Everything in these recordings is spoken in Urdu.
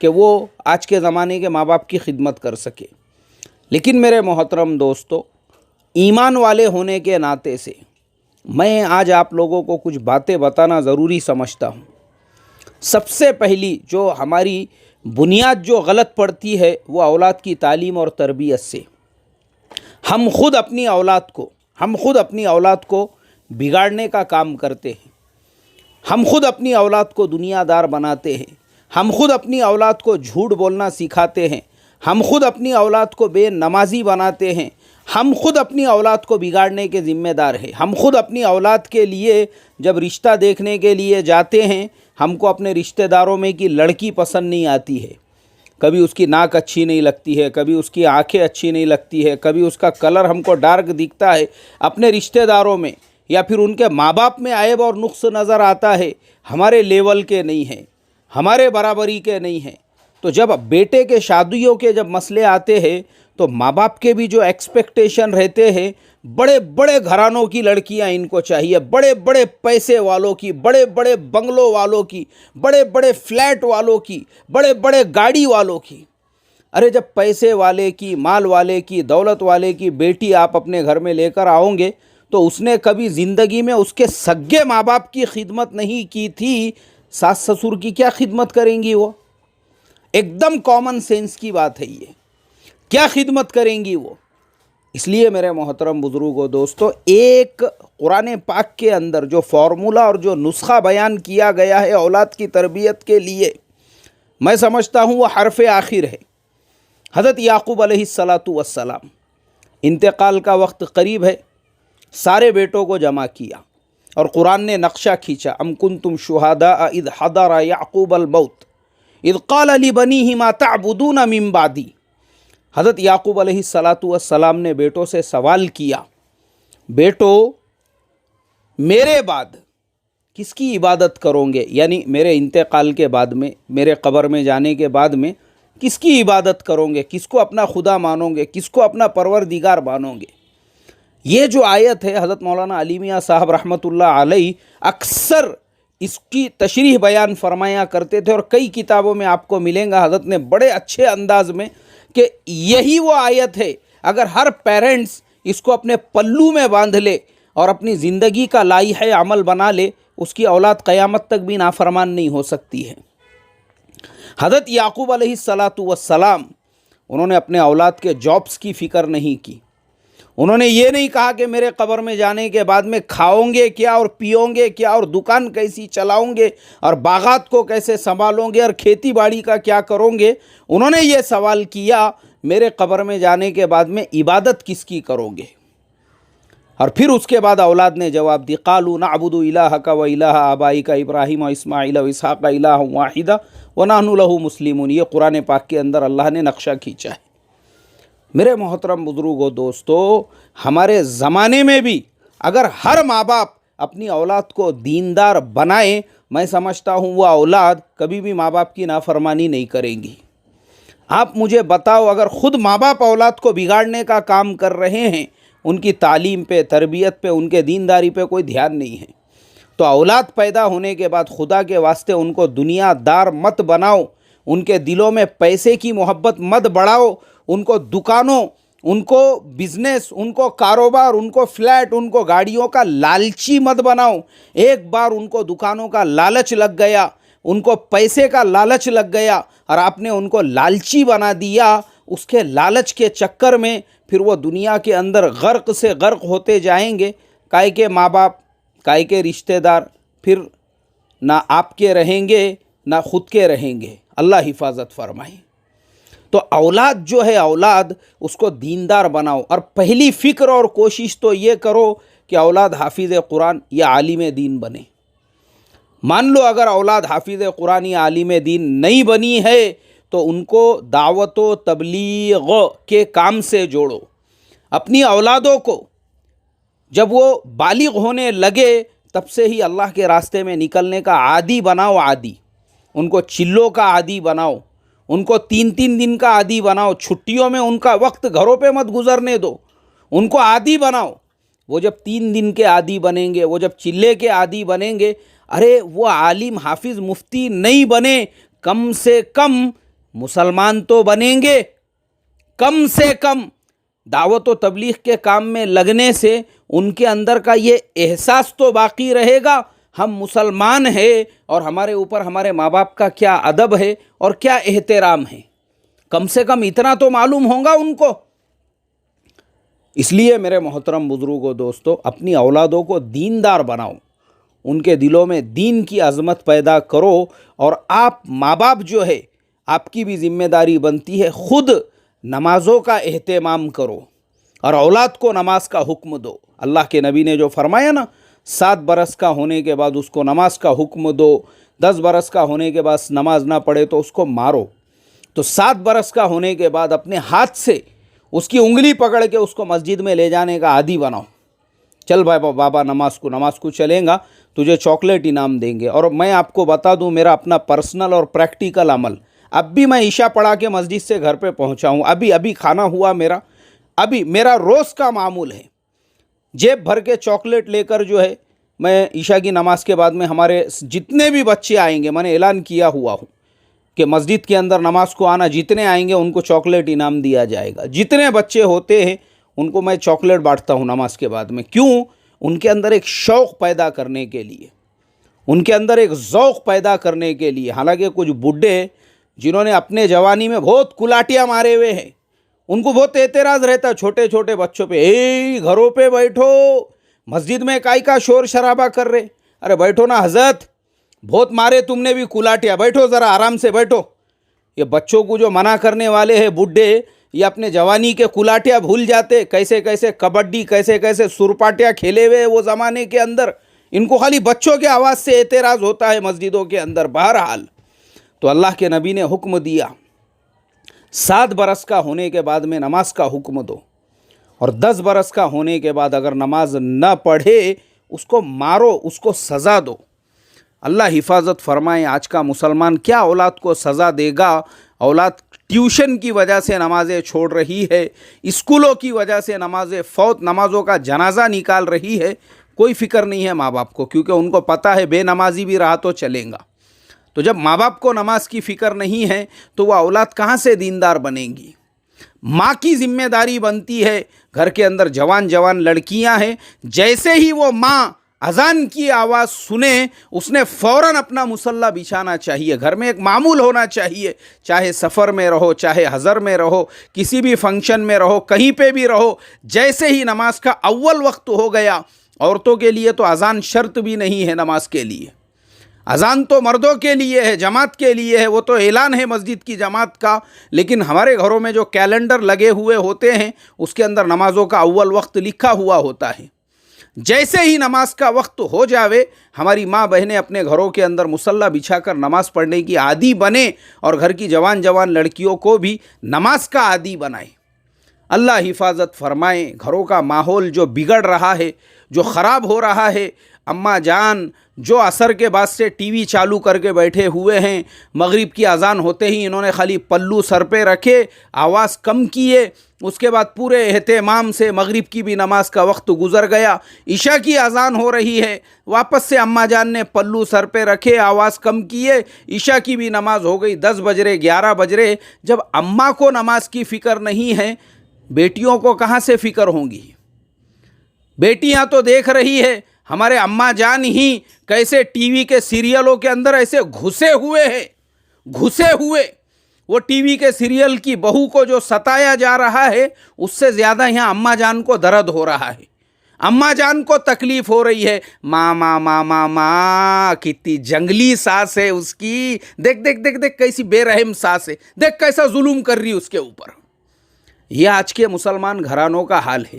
کہ وہ آج کے زمانے کے ماں باپ کی خدمت کر سکے. لیکن میرے محترم دوستو، ایمان والے ہونے کے ناطے سے میں آج آپ لوگوں کو کچھ باتیں بتانا ضروری سمجھتا ہوں. سب سے پہلی جو ہماری بنیاد جو غلط پڑتی ہے وہ اولاد کی تعلیم اور تربیت سے. ہم خود اپنی اولاد کو بگاڑنے کا کام کرتے ہیں. ہم خود اپنی اولاد کو دنیا دار بناتے ہیں. ہم خود اپنی اولاد کو جھوٹ بولنا سکھاتے ہیں. ہم خود اپنی اولاد کو بے نمازی بناتے ہیں. ہم خود اپنی اولاد کو بگاڑنے کے ذمہ دار ہیں. ہم خود اپنی اولاد کے لیے جب رشتہ دیکھنے کے لیے جاتے ہیں، ہم کو اپنے رشتہ داروں میں کی لڑکی پسند نہیں آتی ہے. کبھی اس کی ناک اچھی نہیں لگتی ہے، کبھی اس کی آنکھیں اچھی نہیں لگتی ہے، کبھی اس کا کلر ہم کو ڈارک دکھتا ہے. اپنے رشتہ داروں میں یا پھر ان کے ماں باپ میں عیب اور نقص نظر آتا ہے، ہمارے لیول کے نہیں ہیں، ہمارے برابری کے نہیں ہیں. تو جب بیٹے کے شادیوں کے جب مسئلے آتے ہیں تو ماں باپ کے بھی جو ایکسپیکٹیشن رہتے ہیں، بڑے بڑے گھرانوں کی لڑکیاں ان کو چاہیے، بڑے بڑے پیسے والوں کی، بڑے بڑے بنگلوں والوں کی، بڑے بڑے فلیٹ والوں کی، بڑے بڑے گاڑی والوں کی. ارے جب پیسے والے کی، مال والے کی، دولت والے کی بیٹی آپ اپنے گھر میں لے کر آؤ گے تو اس نے کبھی زندگی میں اس کے سگے ماں باپ کی خدمت نہیں کی تھی، ساس سسر کی کیا خدمت کریں گی وہ؟ ایک دم کامن سینس کی بات ہے یہ. کیا خدمت کریں گی وہ؟ اس لیے میرے محترم بزرگوں دوستو، ایک قرآن پاک کے اندر جو فارمولہ اور جو نسخہ بیان کیا گیا ہے اولاد کی تربیت کے لیے، میں سمجھتا ہوں وہ حرف آخر ہے. حضرت یعقوب علیہ السلام، انتقال کا وقت قریب ہے، سارے بیٹوں کو جمع کیا اور قرآن نے نقشہ کھینچا. ام کنتم شہداء اذ حضر یعقوب الموت اذ قال لبنیہ ما تعبدون من بعدی. حضرت یعقوب علیہ السلام نے بیٹوں سے سوال کیا، بیٹو میرے بعد کس کی عبادت کرو گے؟ یعنی میرے انتقال کے بعد میں، میرے قبر میں جانے کے بعد میں کس کی عبادت کرو گے؟ کس کو اپنا خدا مانو گے؟ کس کو اپنا پروردگار مانو گے؟ یہ جو آیت ہے، حضرت مولانا علی میاں صاحب رحمۃ اللہ علیہ اکثر اس کی تشریح بیان فرمایا کرتے تھے، اور کئی کتابوں میں آپ کو ملیں گا حضرت نے بڑے اچھے انداز میں کہ یہی وہ آیت ہے، اگر ہر پیرنٹس اس کو اپنے پلو میں باندھ لے اور اپنی زندگی کا لائحہ عمل بنا لے، اس کی اولاد قیامت تک بھی نافرمان نہیں ہو سکتی ہے. حضرت یعقوب علیہ السلام انہوں نے اپنے اولاد کے جابس کی فکر نہیں کی. انہوں نے یہ نہیں کہا کہ میرے قبر میں جانے کے بعد میں کھاؤں گے کیا اور پیوں گے کیا اور دکان کیسی چلاؤں گے اور باغات کو کیسے سنبھالوں گے اور کھیتی باڑی کا کیا کروں گے. انہوں نے یہ سوال کیا میرے قبر میں جانے کے بعد میں عبادت کس کی کرو گے؟ اور پھر اس کے بعد اولاد نے جواب دی، قالوا نعبد الہک و الہ آبائک ابراہیم و اسماعیل و اسحاق الہ واحدہ ونحن لہ مسلمون. یہ قرآن پاک کے اندر اللہ نے نقشہ کھینچا ہے. میرے محترم بزرگوں دوستو، ہمارے زمانے میں بھی اگر ہر ماں باپ اپنی اولاد کو دیندار بنائیں، میں سمجھتا ہوں وہ اولاد کبھی بھی ماں باپ کی نافرمانی نہیں کریں گی. آپ مجھے بتاؤ، اگر خود ماں باپ اولاد کو بگاڑنے کا کام کر رہے ہیں، ان کی تعلیم پہ، تربیت پہ، ان کے دینداری پہ کوئی دھیان نہیں ہے، تو اولاد پیدا ہونے کے بعد خدا کے واسطے ان کو دنیا دار مت بناؤ، ان کے دلوں میں پیسے کی محبت مت بڑھاؤ، ان کو دکانوں، ان کو بزنس، ان کو کاروبار، ان کو فلیٹ، ان کو گاڑیوں کا لالچی مت بناؤ. ایک بار ان کو دکانوں کا لالچ لگ گیا، ان کو پیسے کا لالچ لگ گیا اور آپ نے ان کو لالچی بنا دیا، اس کے لالچ کے چکر میں پھر وہ دنیا کے اندر غرق سے غرق ہوتے جائیں گے. کائے کے ماں باپ، کائے کے رشتہ دار پھر نہ آپ کے رہیں گے نہ خود کے رہیں گے. اللہ حفاظت فرمائے. تو اولاد جو ہے، اولاد اس کو دیندار بناؤ، اور پہلی فکر اور کوشش تو یہ کرو کہ اولاد حافظ قرآن یا عالم دین بنے. مان لو اگر اولاد حافظ قرآن یا عالم دین نہیں بنی ہے تو ان کو دعوت و تبلیغ کے کام سے جوڑو. اپنی اولادوں کو جب وہ بالغ ہونے لگے تب سے ہی اللہ کے راستے میں نکلنے کا عادی بناؤ. عادی ان کو چلوں کا عادی بناؤ، ان کو 3 دن کا عادی بناؤ. چھٹیوں میں ان کا وقت گھروں پہ مت گزرنے دو، ان کو عادی بناؤ. وہ جب 3 دن کے عادی بنیں گے، وہ جب چلے کے عادی بنیں گے، ارے وہ عالم حافظ مفتی نہیں بنے، کم سے کم مسلمان تو بنیں گے، کم سے کم دعوت و تبلیغ کے کام میں لگنے سے ان کے اندر کا یہ احساس تو باقی رہے گا ہم مسلمان ہیں اور ہمارے اوپر ہمارے ماں باپ کا کیا ادب ہے اور کیا احترام ہے، کم سے کم اتنا تو معلوم ہوگا ان کو۔ اس لیے میرے محترم بزرگوں دوستو، اپنی اولادوں کو دیندار بناؤ، ان کے دلوں میں دین کی عظمت پیدا کرو، اور آپ ماں باپ جو ہے آپ کی بھی ذمہ داری بنتی ہے خود نمازوں کا اہتمام کرو اور اولاد کو نماز کا حکم دو۔ اللہ کے نبی نے جو فرمایا نا، 7 برس کا ہونے کے بعد اس کو نماز کا حکم دو، 10 برس کا ہونے کے بعد نماز نہ پڑھے تو اس کو مارو۔ تو 7 برس کا ہونے کے بعد اپنے ہاتھ سے اس کی انگلی پکڑ کے اس کو مسجد میں لے جانے کا عادی بناؤ۔ چل بھائی بابا نماز کو چلیں گا، تجھے چاکلیٹ انعام دیں گے۔ اور میں آپ کو بتا دوں میرا اپنا پرسنل اور پریکٹیکل عمل، اب بھی میں عشاء پڑھا کے مسجد سے گھر پہ پہنچا ہوں، ابھی کھانا ہوا میرا روز کا معمول ہے، جیب بھر کے چاکلیٹ لے کر جو ہے میں عشاء کی نماز کے بعد میں ہمارے جتنے بھی بچے آئیں گے، میں نے اعلان کیا ہوا ہوں کہ مسجد کے اندر نماز کو آنا جتنے آئیں گے ان کو چاکلیٹ انعام دیا جائے گا۔ جتنے بچے ہوتے ہیں ان کو میں چاکلیٹ بانٹتا ہوں نماز کے بعد میں۔ کیوں؟ ان کے اندر ایک شوق پیدا کرنے کے لیے، ان کے اندر ایک ذوق پیدا کرنے کے لیے۔ حالانکہ کچھ بڈھے جنہوں نے اپنے جوانی میں بہت کلاٹیاں مارے ہوئے ہیں، ان کو بہت اعتراض رہتا ہے چھوٹے چھوٹے بچوں پہ، گھروں پہ بیٹھو، مسجد میں کائی کا شور شرابہ کر رہے۔ ارے بیٹھو نا حضرت، بہت مارے تم نے بھی کلاٹیاں، بیٹھو ذرا آرام سے بیٹھو۔ یہ بچوں کو جو منع کرنے والے ہیں بڈھے، یہ اپنے جوانی کے کلاٹیاں بھول جاتے، کیسے کیسے کبڈی، کیسے کیسے سرپاٹیاں کھیلے ہوئے وہ زمانے کے اندر۔ ان کو خالی بچوں کے آواز سے اعتراض ہوتا ہے مسجدوں کے اندر۔ بہرحال تو اللہ کے نبی نے حکم دیا 7 برس کا ہونے کے بعد میں نماز کا حکم دو، اور 10 برس کا ہونے کے بعد اگر نماز نہ پڑھے اس کو مارو، اس کو سزا دو۔ اللہ حفاظت فرمائے، آج کا مسلمان کیا اولاد کو سزا دے گا؟ اولاد ٹیوشن کی وجہ سے نمازیں چھوڑ رہی ہے، اسکولوں کی وجہ سے نمازوں کا جنازہ نکال رہی ہے، کوئی فکر نہیں ہے ماں باپ کو، کیونکہ ان کو پتہ ہے بے نمازی بھی رہا تو چلیں گا۔ تو جب ماں باپ کو نماز کی فکر نہیں ہے تو وہ اولاد کہاں سے دیندار بنیں گی؟ ماں کی ذمہ داری بنتی ہے، گھر کے اندر جوان لڑکیاں ہیں، جیسے ہی وہ ماں اذان کی آواز سنے اس نے فوراً اپنا مصلی بچھانا چاہیے۔ گھر میں ایک معمول ہونا چاہیے، چاہے سفر میں رہو، چاہے حضر میں رہو، کسی بھی فنکشن میں رہو، کہیں پہ بھی رہو، جیسے ہی نماز کا اول وقت ہو گیا، عورتوں کے لیے تو اذان شرط بھی نہیں ہے نماز کے لیے، اذان تو مردوں کے لیے ہے، جماعت کے لیے ہے، وہ تو اعلان ہے مسجد کی جماعت کا۔ لیکن ہمارے گھروں میں جو کیلنڈر لگے ہوئے ہوتے ہیں اس کے اندر نمازوں کا اول وقت لکھا ہوا ہوتا ہے۔ جیسے ہی نماز کا وقت ہو جاوے، ہماری ماں بہنیں اپنے گھروں کے اندر مصلی بچھا کر نماز پڑھنے کی عادی بنے، اور گھر کی جوان لڑکیوں کو بھی نماز کا عادی بنائے۔ اللہ حفاظت فرمائے، گھروں کا ماحول جو بگڑ رہا ہے، جو خراب ہو رہا ہے، اماں جان جو عصر کے بعد سے ٹی وی چالو کر کے بیٹھے ہوئے ہیں، مغرب کی اذان ہوتے ہی انہوں نے خالی پلو سر پہ رکھے، آواز کم کیے، اس کے بعد پورے اہتمام سے مغرب کی بھی نماز کا وقت گزر گیا، عشاء کی اذان ہو رہی ہے، واپس سے اماں جان نے پلو سر پہ رکھے، آواز کم کیے، عشاء کی بھی نماز ہو گئی، 10 بج رہے، 11 بج رہے۔ جب اماں کو نماز کی فکر نہیں ہے، بیٹیوں کو کہاں سے فکر ہوں گی؟ بیٹیاں تو دیکھ رہی ہے ہمارے اماں جان ہی کیسے ٹی وی کے سیریلوں کے اندر ایسے گھسے ہوئے، وہ ٹی وی کے سیریل کی بہو کو جو ستایا جا رہا ہے، اس سے زیادہ یہاں اماں جان کو درد ہو رہا ہے، اماں جان کو تکلیف ہو رہی ہے۔ ماں کتنی جنگلی ساس ہے اس کی، دیکھ کیسی بے رحم ساس ہے، دیکھ کیسا ظلم کر رہی اس کے اوپر۔ یہ آج کے مسلمان گھرانوں کا حال ہے۔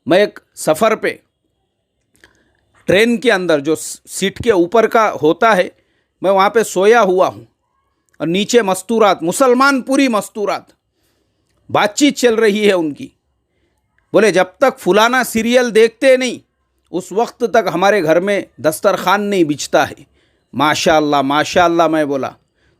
میں ایک سفر پہ ٹرین کے اندر جو سیٹ کے اوپر کا ہوتا ہے، میں وہاں پہ سویا ہوا ہوں، اور نیچے مستورات، مسلمان پوری مستورات، بات چیت چل رہی ہے ان کی۔ بولے جب تک فلانا سیریل دیکھتے نہیں اس وقت تک ہمارے گھر میں دسترخوان نہیں بچھتا ہے۔ ماشاءاللہ میں بولا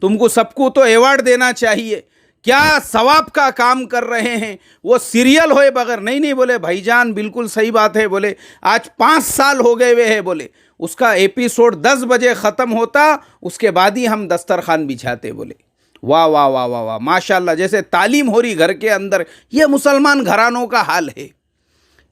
تم کو سب کو تو ایوارڈ دینا چاہیے، کیا ثواب کا کام کر رہے ہیں، وہ سیریل ہوئے بغیر نہیں بولے بھائی جان بالکل صحیح بات ہے، بولے آج 5 سال ہو گئے ہوئے ہیں، بولے اس کا ایپیسوڈ 10 بجے ختم ہوتا، اس کے بعد ہی ہم دسترخوان بچھاتے، بولے واہ واہ واہ واہ واہ ماشاء اللہ، جیسے تعلیم ہو رہی گھر کے اندر، یہ مسلمان گھرانوں کا حال ہے۔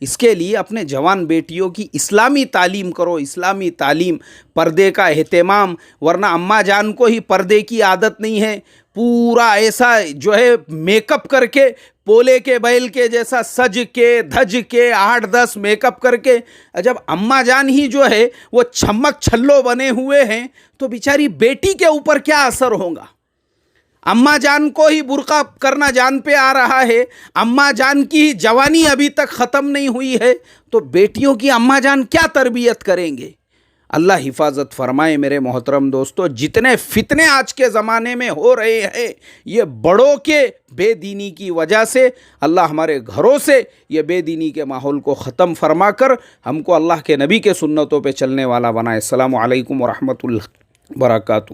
اس کے لیے اپنے جوان بیٹیوں کی اسلامی تعلیم کرو، اسلامی تعلیم، پردے کا اہتمام، ورنہ اماں جان کو ہی پردے کی عادت نہیں ہے، پورا ایسا جو ہے میک اپ کر کے پولے کے بیل کے جیسا سج کے دھج کے 8-10 میک اپ کر کے، جب اماں جان ہی جو ہے وہ چھمک چھلو بنے ہوئے ہیں تو بیچاری بیٹی کے اوپر کیا اثر ہوگا؟ اماں جان کو ہی برقع کرنا جان پہ آ رہا ہے، اماں جان کی جوانی ابھی تک ختم نہیں ہوئی ہے، تو بیٹیوں کی اماں جان کیا تربیت کریں گے؟ اللہ حفاظت فرمائے میرے محترم دوستو۔ جتنے فتنے آج کے زمانے میں ہو رہے ہیں یہ بڑوں کے بے دینی کی وجہ سے، اللہ ہمارے گھروں سے یہ بے دینی کے ماحول کو ختم فرما کر ہم کو اللہ کے نبی کے سنتوں پہ چلنے والا بنائے۔ السلام علیکم ورحمۃ اللہ وبرکاتہ۔